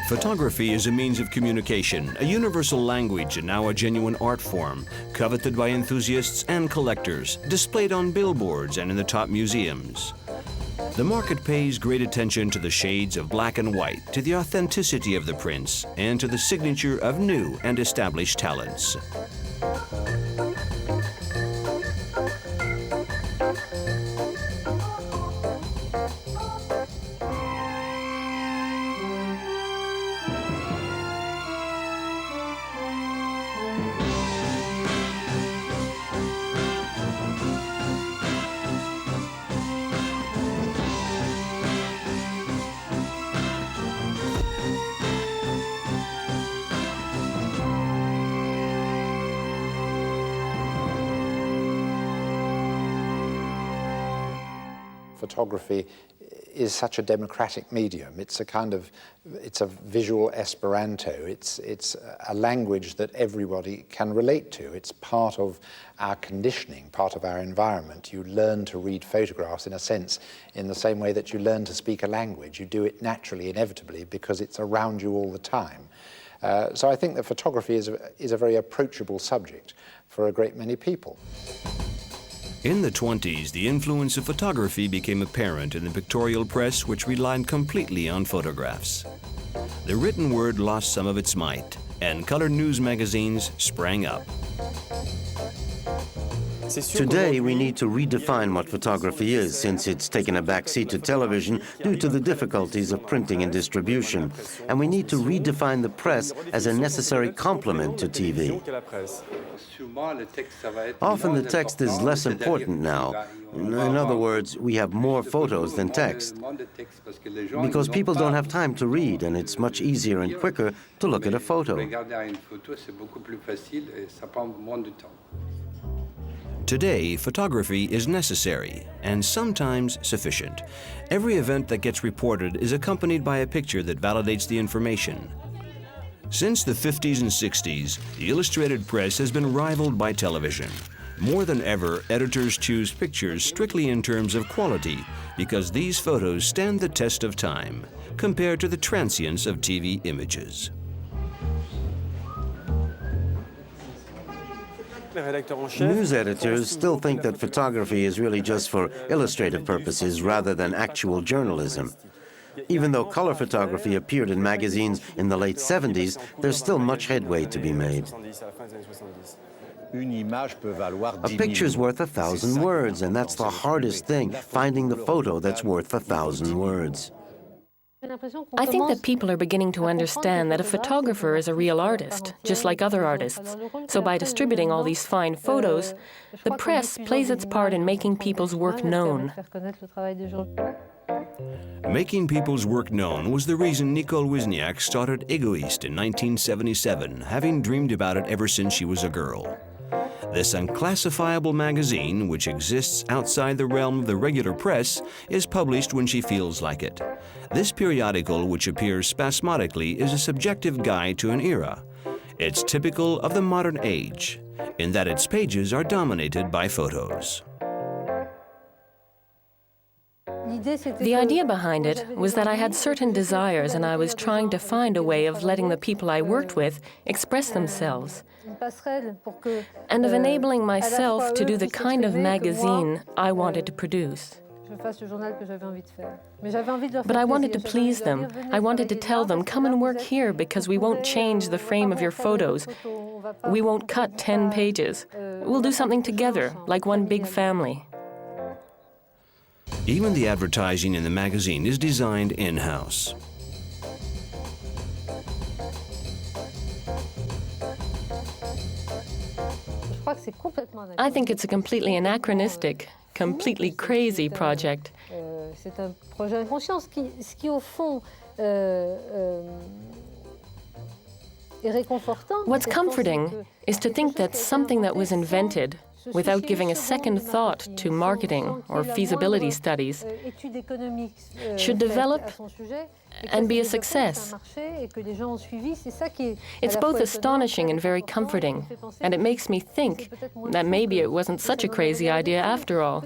Photography is a means of communication, a universal language and now a genuine art form, coveted by enthusiasts and collectors, displayed on billboards and in the top museums. The market pays great attention to the shades of black and white, to the authenticity of the prints, and to the signature of new and established talents. Photography is such a democratic medium. It's a visual Esperanto. It's a language that everybody can relate to. It's part of our conditioning, part of our environment. You learn to read photographs, in a sense, in the same way that you learn to speak a language. You do it naturally, inevitably, because it's around you all the time. So I think that photography is a very approachable subject for a great many people. In the 20s, the influence of photography became apparent in the pictorial press, which relied completely on photographs. The written word lost some of its might, and colored news magazines sprang up. Today, we need to redefine what photography is, since it's taken a backseat to television due to the difficulties of printing and distribution. And we need to redefine the press as a necessary complement to TV. Often the text is less important now. In other words, we have more photos than text, because people don't have time to read, and it's much easier and quicker to look at a photo. Today, photography is necessary and sometimes sufficient. Every event that gets reported is accompanied by a picture that validates the information. Since the 50s and 60s, the illustrated press has been rivaled by television. More than ever, editors choose pictures strictly in terms of quality because these photos stand the test of time compared to the transience of TV images. News editors still think that photography is really just for illustrative purposes rather than actual journalism. Even though color photography appeared in magazines in the late 70s, there's still much headway to be made. A picture's worth 1,000 words, and that's the hardest thing, finding the photo that's worth 1,000 words. I think that people are beginning to understand that a photographer is a real artist, just like other artists. So by distributing all these fine photos, the press plays its part in making people's work known. Making people's work known was the reason Nicole WISNIAK started Egoist in 1977, having dreamed about it ever since she was a girl. This unclassifiable magazine, which exists outside the realm of the regular press, is published when she feels like it. This periodical, which appears spasmodically, is a subjective guide to an era. It's typical of the modern age, in that its pages are dominated by photos. The idea behind it was that I had certain desires and I was trying to find a way of letting the people I worked with express themselves, and of enabling myself to do the kind of magazine I wanted to produce. But I wanted to please them. I wanted to tell them, come and work here because we won't change the frame of your photos. We won't cut 10 pages. We'll do something together, like one big family. Even the advertising in the magazine is designed in-house. I think it's a completely anachronistic, completely crazy project. What's comforting is to think that something that was invented, without giving a second thought to marketing or feasibility studies, should develop and be a success. It's both astonishing and very comforting, and it makes me think that maybe it wasn't such a crazy idea after all.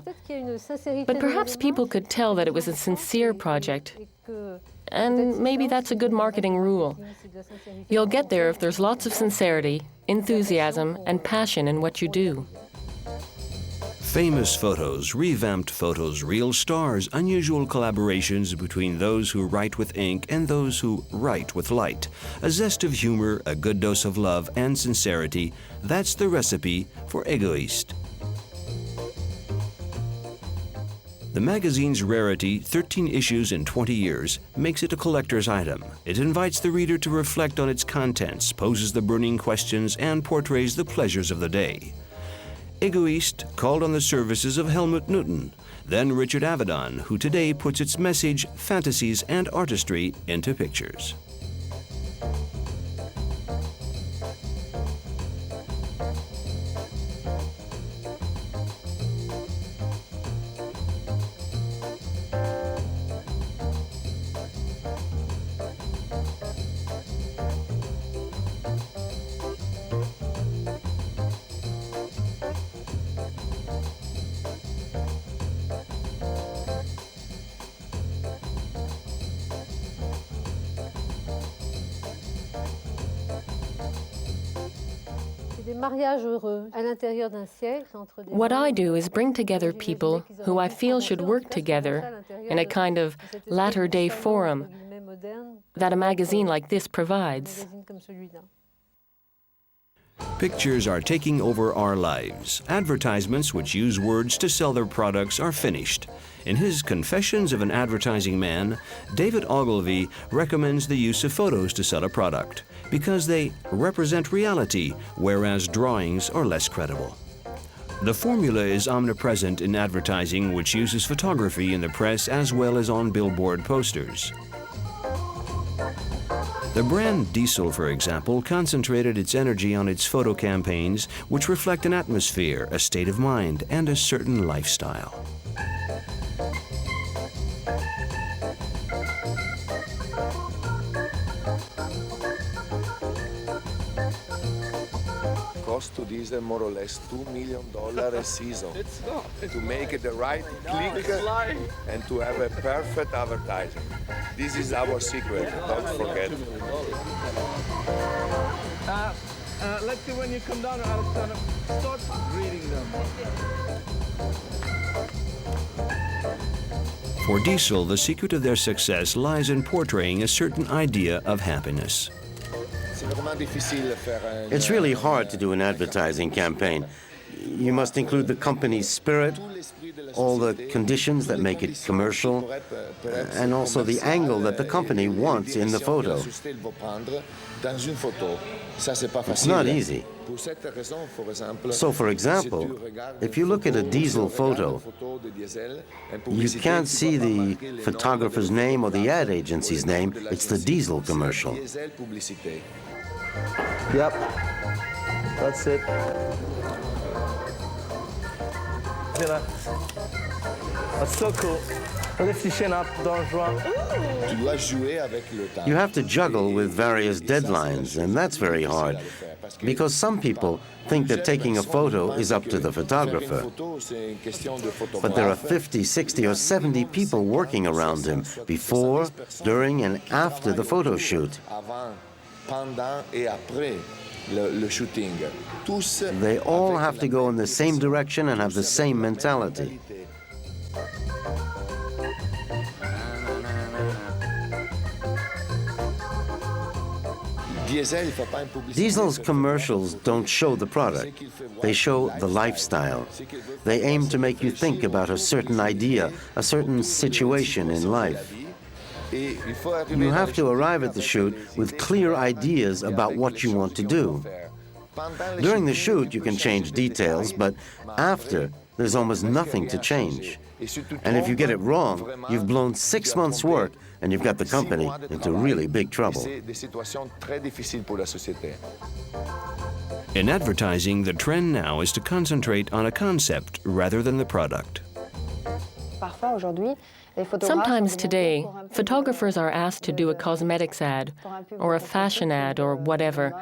But perhaps people could tell that it was a sincere project, and maybe that's a good marketing rule. You'll get there if there's lots of sincerity, enthusiasm, and passion in what you do. Famous photos, revamped photos, real stars, unusual collaborations between those who write with ink and those who write with light. A zest of humor, a good dose of love and sincerity, that's the recipe for Egoist. The magazine's rarity, 13 issues in 20 years, makes it a collector's item. It invites the reader to reflect on its contents, poses the burning questions, and portrays the pleasures of the day. Egoist called on the services of Helmut Newton, then Richard Avedon, who today puts its message, fantasies, and artistry into pictures. What I do is bring together people who I feel should work together in a kind of latter-day forum that a magazine like this provides. Pictures are taking over our lives. Advertisements which use words to sell their products are finished. In his Confessions of an Advertising Man, David Ogilvy recommends the use of photos to sell a product because they represent reality, whereas drawings are less credible. The formula is omnipresent in advertising, which uses photography in the press as well as on billboard posters. The brand Diesel, for example, concentrated its energy on its photo campaigns, which reflect an atmosphere, a state of mind, and a certain lifestyle. Cost to diesel more or less $2 million a season to make it the right click and to have a perfect advertising. This is our secret, don't forget. Let's see when you come down, Alexander, start reading them. For Diesel, the secret of their success lies in portraying a certain idea of happiness. It's really hard to do an advertising campaign. You must include the company's spirit, all the conditions that make it commercial, and also the angle that the company wants in the photo. It's not easy. So, for example, if you look at a Diesel photo, you can't see the photographer's name or the ad agency's name. It's the Diesel commercial. Yep, that's it. That's so cool. Lift your chin up, don't run. You have to juggle with various deadlines, and that's very hard, because some people think that taking a photo is up to the photographer. But there are 50, 60, or 70 people working around him before, during, and after the photo shoot. They all have to go in the same direction and have the same mentality. Diesel's commercials don't show the product. They show the lifestyle. They aim to make you think about a certain idea, a certain situation in life. You have to arrive at the shoot with clear ideas about what you want to do. During the shoot, you can change details, but after, there's almost nothing to change. And if you get it wrong, you've blown 6 months' work and you've got the company into really big trouble. In advertising, the trend now is to concentrate on a concept rather than the product. Sometimes today, photographers are asked to do a cosmetics ad, or a fashion ad, or whatever,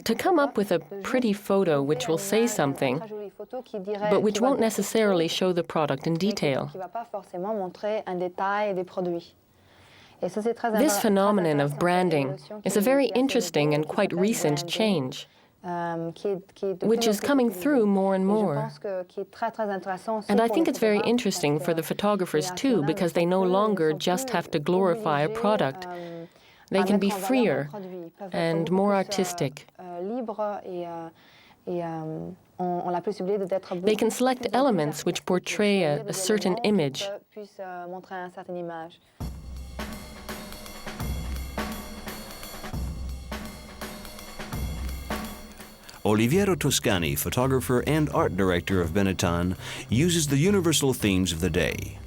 to come up with a pretty photo which will say something, but which won't necessarily show the product in detail. This phenomenon of branding is a very interesting and quite recent change, which is coming through more and more. And I think it's very interesting for the photographers too, because they no longer just have to glorify a product. They can be freer and more artistic. They can select elements which portray a certain image. Oliviero Toscani, photographer and art director of Benetton, uses the universal themes of the day.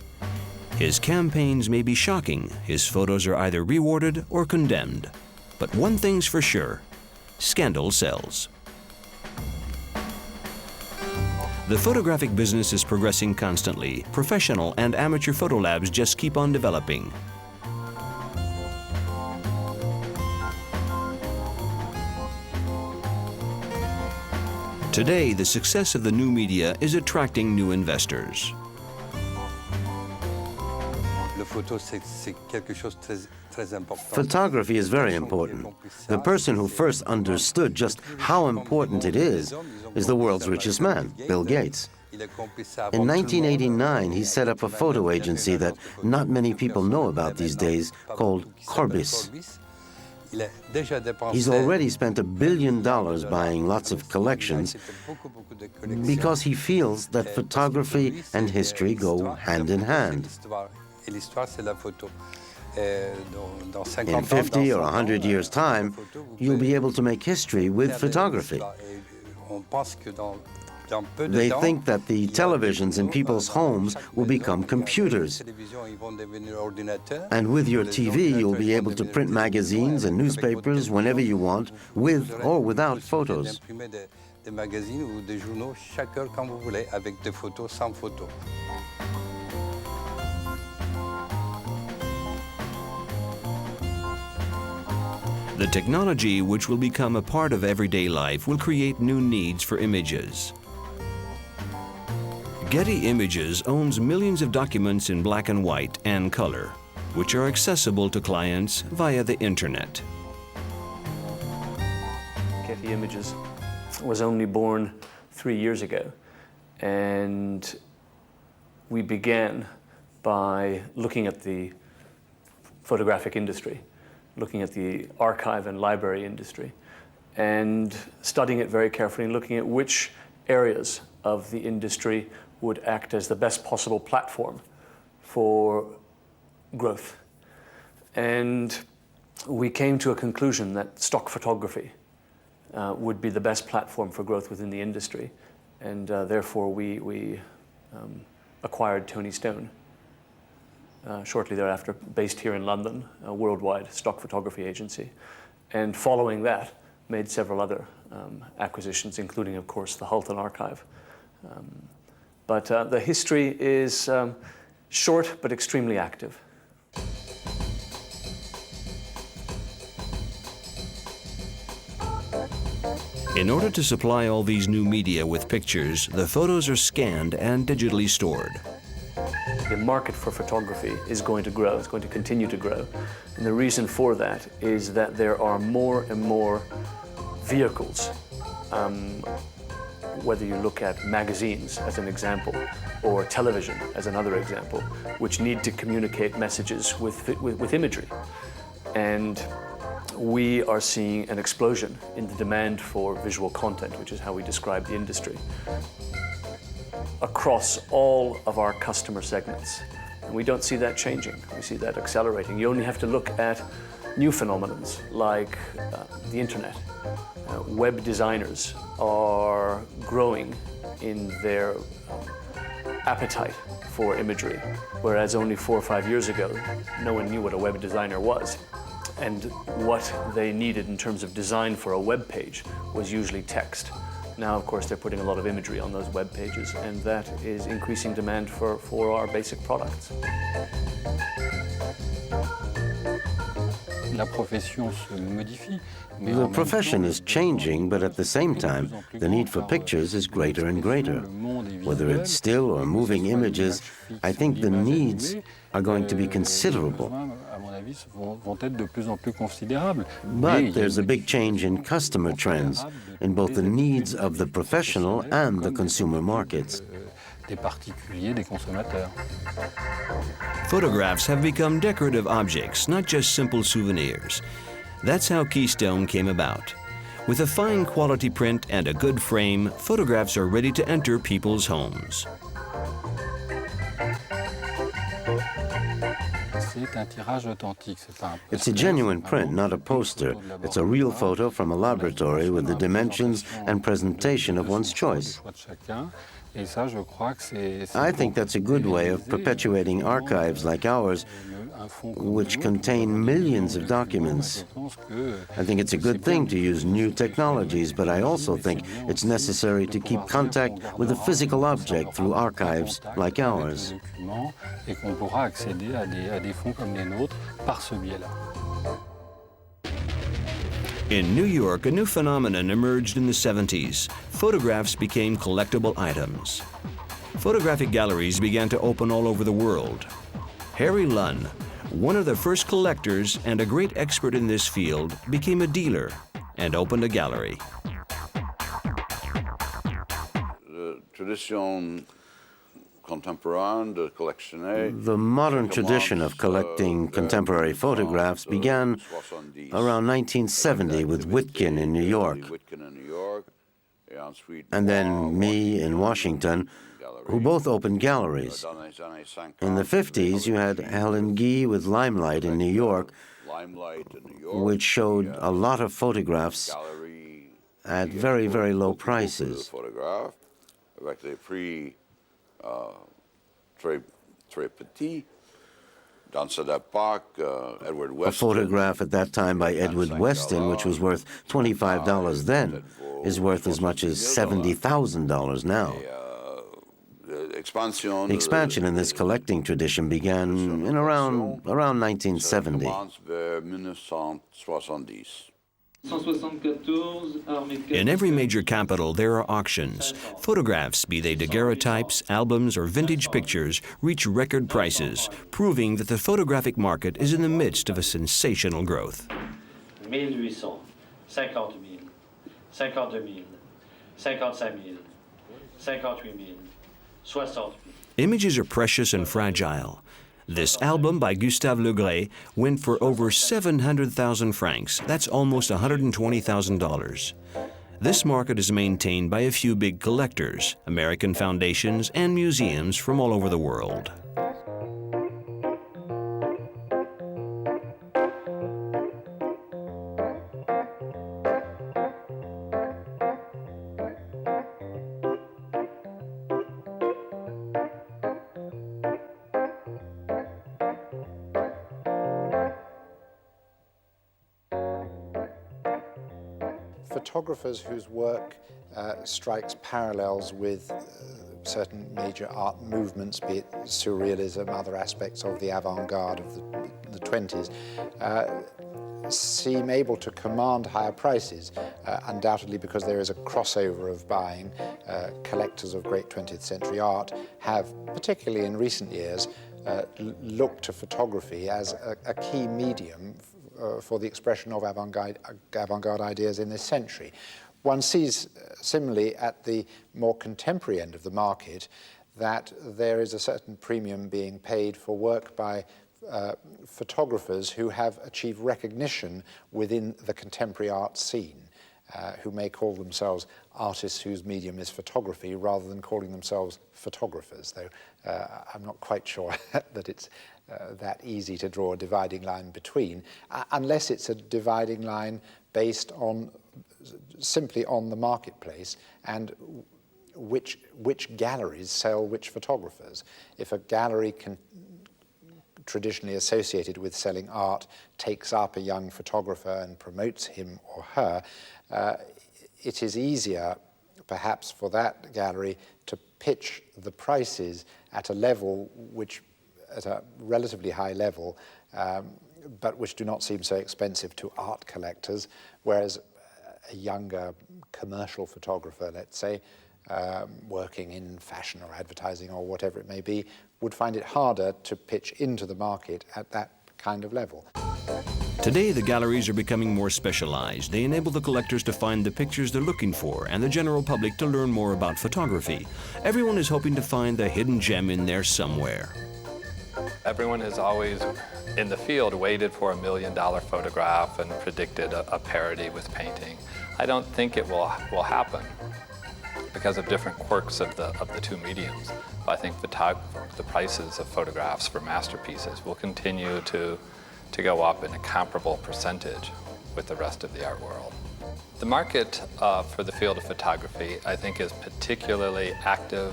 His campaigns may be shocking, his photos are either rewarded or condemned. But one thing's for sure, scandal sells. The photographic business is progressing constantly. Professional and amateur photo labs just keep on developing. Today, the success of the new media is attracting new investors. Photography is very important. The person who first understood just how important it is the world's richest man, Bill Gates. In 1989, he set up a photo agency that not many people know about these days, called Corbis. He's already spent $1 billion buying lots of collections because he feels that photography and history go hand in hand. In 50 or 100 years' time, you'll be able to make history with photography. They think that the televisions in people's homes will become computers. And with your TV, you'll be able to print magazines and newspapers whenever you want, with or without photos. The technology, which will become a part of everyday life, will create new needs for images. Getty Images owns millions of documents in black and white and color, which are accessible to clients via the internet. Getty Images was only born 3 years ago, and we began by looking at the photographic industry, looking at the archive and library industry, and studying it very carefully and looking at which areas of the industry would act as the best possible platform for growth. And we came to a conclusion that stock photography would be the best platform for growth within the industry. And therefore, we acquired Tony Stone shortly thereafter, based here in London, a worldwide stock photography agency. And following that, made several other acquisitions, including, of course, the Hulton Archive. But the history is short but extremely active. In order to supply all these new media with pictures, the photos are scanned and digitally stored. The market for photography is going to grow, it's going to continue to grow. And the reason for that is that there are more and more vehicles, whether you look at magazines as an example, or television as another example, which need to communicate messages with imagery. And we are seeing an explosion in the demand for visual content, which is how we describe the industry, across all of our customer segments. And we don't see that changing, we see that accelerating. You only have to look at new phenomenons like the internet. Web designers are growing in their appetite for imagery, whereas only 4 or 5 years ago, no one knew what a web designer was. And what they needed in terms of design for a web page was usually text. Now, of course, they're putting a lot of imagery on those web pages, and that is increasing demand for our basic products. The profession is changing, but at the same time, the need for pictures is greater and greater. Whether it's still or moving images, I think the needs are going to be considerable. But there's a big change in customer trends, in both the needs of the professional and the consumer markets. Photographs have become decorative objects, not just simple souvenirs. That's how Keystone came about. With a fine quality print and a good frame, photographs are ready to enter people's homes. It's a genuine print, not a poster. It's a real photo from a laboratory with the dimensions and presentation of one's choice. I think that's a good way of perpetuating archives like ours, which contain millions of documents. I think it's a good thing to use new technologies, but I also think it's necessary to keep contact with a physical object through archives like ours. In New York, a new phenomenon emerged in the 70s. Photographs became collectible items. Photographic galleries began to open all over the world. Harry Lunn, one of the first collectors and a great expert in this field, became a dealer and opened a gallery. The modern tradition of collecting contemporary photographs began around 1970 with Witkin in New York, and then me in Washington, who both opened galleries. In the 50s, you had Helen Guy with Limelight in New York, which showed a lot of photographs at very, very low prices. A photograph at that time by Edward Weston, which was worth $25 then, is worth as much as $70,000 now. The expansion in this collecting tradition began in around 1970. In every major capital, there are auctions. Photographs, be they daguerreotypes, albums, or vintage pictures, reach record prices, proving that the photographic market is in the midst of a sensational growth. 1800, 50 000, 52 000, 55 000, 58 000, 60 000. Images are precious and fragile. This album by Gustave Legray went for over 700,000 francs. That's almost $120,000. This market is maintained by a few big collectors, American foundations, and museums from all over the world. Photographers whose work strikes parallels with certain major art movements, be it surrealism, other aspects of the avant-garde of the 20s, seem able to command higher prices, undoubtedly because there is a crossover of buying. Collectors of great 20th century art have, particularly in recent years, looked to photography as a key medium for the expression of avant-garde ideas in this century. One sees similarly at the more contemporary end of the market that there is a certain premium being paid for work by photographers who have achieved recognition within the contemporary art scene, who may call themselves artists whose medium is photography rather than calling themselves photographers, though I'm not quite sure that it's that easy to draw a dividing line between, unless it's a dividing line based on simply on the marketplace and which galleries sell which photographers. If a gallery traditionally associated with selling art takes up a young photographer and promotes him or her, it is easier perhaps for that gallery to pitch the prices at a level which, at a relatively high level, but which do not seem so expensive to art collectors, whereas a younger commercial photographer, let's say, working in fashion or advertising or whatever it may be, would find it harder to pitch into the market at that kind of level. Today, the galleries are becoming more specialized. They enable the collectors to find the pictures they're looking for and the general public to learn more about photography. Everyone is hoping to find the hidden gem in there somewhere. Everyone has always, in the field, waited for $1 million photograph and predicted a parody with painting. I don't think it will happen because of different quirks of the two mediums. But I think the prices of photographs for masterpieces will continue to go up in a comparable percentage with the rest of the art world. The market for the field of photography, I think, is particularly active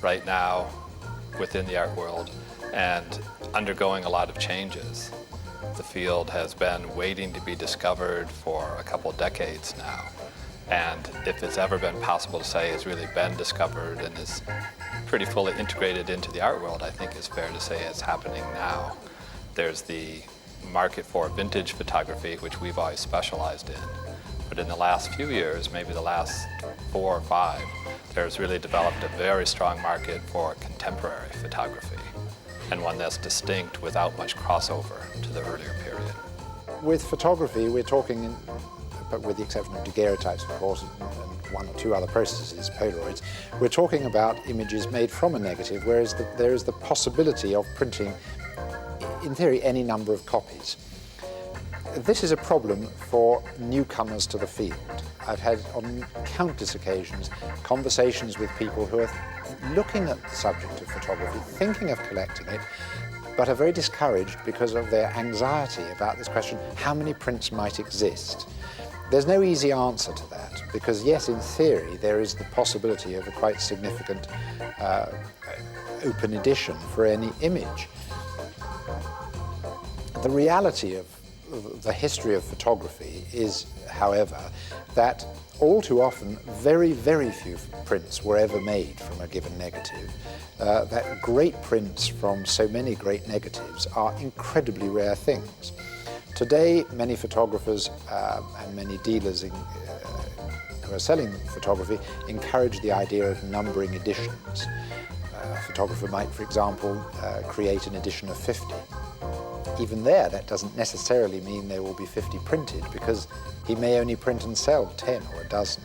right now within the art world and undergoing a lot of changes. The field has been waiting to be discovered for a couple decades now. And if it's ever been possible to say it's really been discovered and is pretty fully integrated into the art world, I think it's fair to say it's happening now. There's the market for vintage photography, which we've always specialized in. But in the last few years, maybe the last 4 or 5, there's really developed a very strong market for contemporary photography, and one that's distinct without much crossover to the earlier period. With photography, we're talking, but with the exception of daguerreotypes, of course, and 1 or 2 other processes, Polaroids, we're talking about images made from a negative, whereas there is the possibility of printing, in theory, any number of copies. This is a problem for newcomers to the field. I've had on countless occasions conversations with people who are looking at the subject of photography, thinking of collecting it, but are very discouraged because of their anxiety about this question, how many prints might exist? There's no easy answer to that, because yes, in theory, there is the possibility of a quite significant open edition for any image. The reality of the history of photography is, however, that all too often very, very few prints were ever made from a given negative. That great prints from so many great negatives are incredibly rare things. Today, many photographers and many dealers who are selling photography encourage the idea of numbering editions. A photographer might, for example, create an edition of 50. Even there, that doesn't necessarily mean there will be 50 printed, because he may only print and sell 10 or a dozen.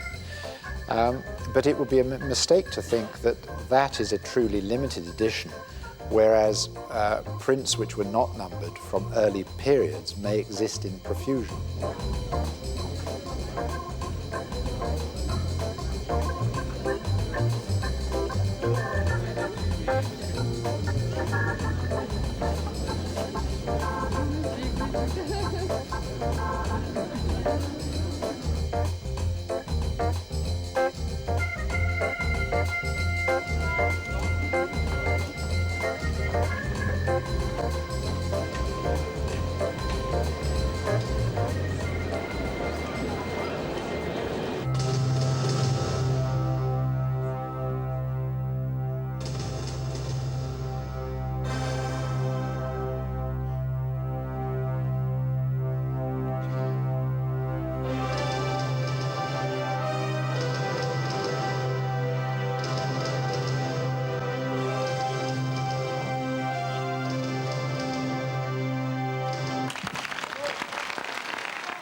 But it would be a mistake to think that that is a truly limited edition, whereas prints which were not numbered from early periods may exist in profusion.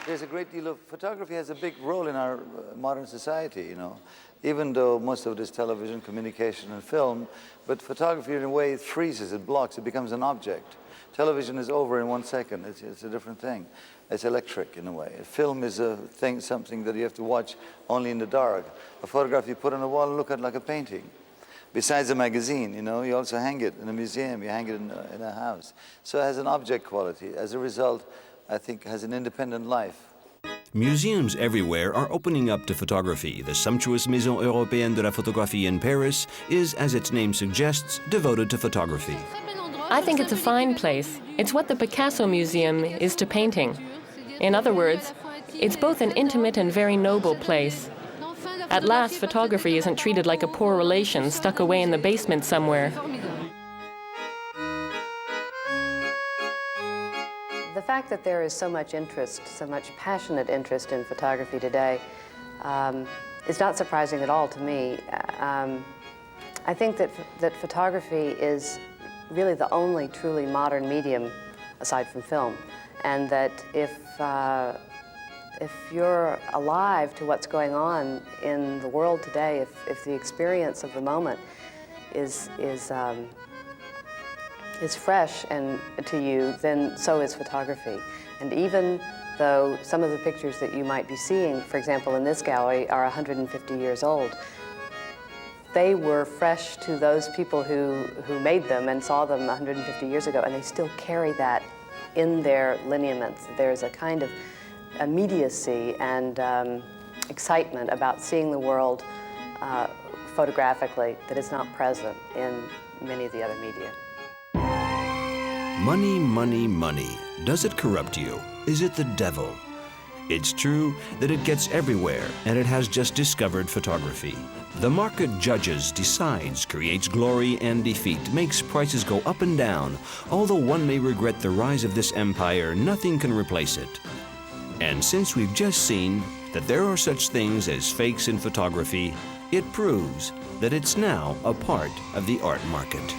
There's a great deal of photography has a big role in our modern society, you know, even though most of it is television, communication, and film, but photography in a way it freezes, it blocks, it becomes an object. Television is over in 1 second, it's a different thing. It's electric in a way. A film is a thing, something that you have to watch only in the dark. A photograph you put on a wall and look at like a painting. Besides a magazine, you know, you also hang it in a museum, you hang it in a house. So it has an object quality. As a result, I think has an independent life. Museums everywhere are opening up to photography. The sumptuous Maison Européenne de la Photographie in Paris is, as its name suggests, devoted to photography. I think it's a fine place. It's what the Picasso Museum is to painting. In other words, it's both an intimate and very noble place. At last, photography isn't treated like a poor relation stuck away in the basement somewhere. The fact that there is so much interest, so much passionate interest in photography today is not surprising at all to me. I think that photography is really the only truly modern medium aside from film, and that if you're alive to what's going on in the world today, if the experience of the moment is fresh and to you, then so is photography. And even though some of the pictures that you might be seeing, for example, in this gallery, are 150 years old, they were fresh to those people who made them and saw them 150 years ago, and they still carry that in their lineaments. There's a kind of immediacy and excitement about seeing the world photographically that is not present in many of the other media. Money, money, money. Does it corrupt you? Is it the devil? It's true that it gets everywhere, and it has just discovered photography. The market judges, decides, creates glory and defeat, makes prices go up and down. Although one may regret the rise of this empire, nothing can replace it. And since we've just seen that there are such things as fakes in photography, it proves that it's now a part of the art market.